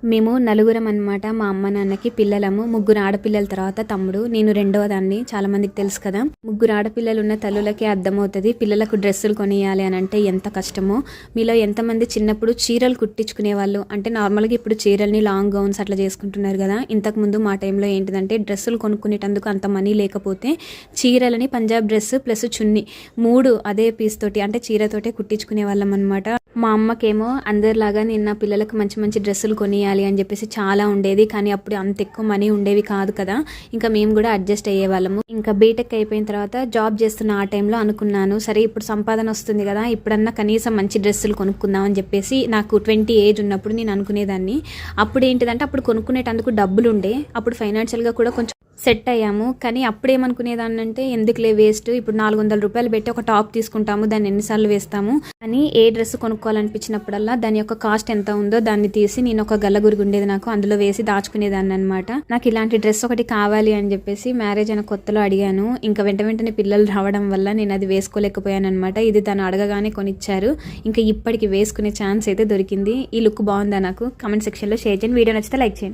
మేము నలుగురం అనమాట. మా అమ్మ నాన్నకి పిల్లలము. ముగ్గురు ఆడపిల్లల తర్వాత తమ్ముడు, నేను రెండవ దాన్ని. చాలా మందికి తెలుసు కదా. ముగ్గురు ఆడపిల్లలు ఉన్న తల్లులకే అర్థమవుతుంది పిల్లలకు డ్రెస్సులు కొనియాలి అని అంటే ఎంత కష్టమో. మీలో ఎంతమంది చిన్నప్పుడు చీరలు కుట్టించుకునే వాళ్ళు అంటే నార్మల్గా ఇప్పుడు చీరల్ని లాంగ్ గౌన్స్ అట్లా చేసుకుంటున్నారు కదా. ఇంతకుముందు మా టైంలో ఏంటిదంటే డ్రెస్సులు కొనుక్కునేటందుకు అంత మనీ లేకపోతే చీరలని పంజాబ్ డ్రెస్ ప్లస్ చున్నీ 3 అదే పీస్ తోటి అంటే చీరతోటే కుట్టించుకునే వాళ్ళం అనమాట. మా అమ్మకేమో అందరిలాగా నేను నా పిల్లలకు మంచి మంచి డ్రెస్సులు కొనియాలి అని చెప్పేసి చాలా ఉండేది. కానీ అప్పుడు అంత ఎక్కువ మనీ ఉండేవి కాదు కదా. ఇంకా మేము కూడా అడ్జస్ట్ అయ్యేవాళ్ళము. ఇంకా బీటెక్ అయిపోయిన తర్వాత జాబ్ చేస్తున్న ఆ టైంలో అనుకున్నాను, సరే ఇప్పుడు సంపాదన వస్తుంది కదా, ఇప్పుడన్నా కనీసం మంచి డ్రెస్సులు కొనుక్కుందాం అని చెప్పేసి నాకు 20 ఏజ్ ఉన్నప్పుడు నేను అనుకునేదాన్ని. అప్పుడు ఏంటిదంటే అప్పుడు కొనుక్కునేటందుకు డబ్బులు ఉండే, అప్పుడు ఫైనాన్షియల్గా కూడా కొంచెం సెట్ అయ్యాము. కానీ అప్పుడేమనుకునేదాన్ని అంటే ఎందుకులే వేస్ట్, ఇప్పుడు 400 రూపాయలు పెట్టి ఒక టాప్ తీసుకుంటాము, దాన్ని ఎన్నిసార్లు వేస్తాము అని ఏ డ్రెస్ కొనుక్కోవాలనిపించినప్పుడల్లా దాని యొక్క కాస్ట్ ఎంత ఉందో దాన్ని తీసి నేను ఒక గల్లగురికి ఉండేది నాకు, అందులో వేసి దాచుకునేదాన్ని అనమాట. నాకు ఇలాంటి డ్రెస్ ఒకటి కావాలి అని చెప్పేసి మ్యారేజ్ అయిన కొత్తలో అడిగాను. ఇంకా వెంటనే పిల్లలు రావడం వల్ల నేను అది వేసుకోలేకపోయాను అనమాట. ఇది తను అడగగానే కొనిచ్చారు. ఇంకా ఇప్పటికి వేసుకునే ఛాన్స్ అయితే దొరికింది. ఈ లుక్ బాగుందా నాకు? కామెంట్ సెక్షన్లో షేర్ చేయండి. వీడియో నచ్చితే లైక్ చేయండి.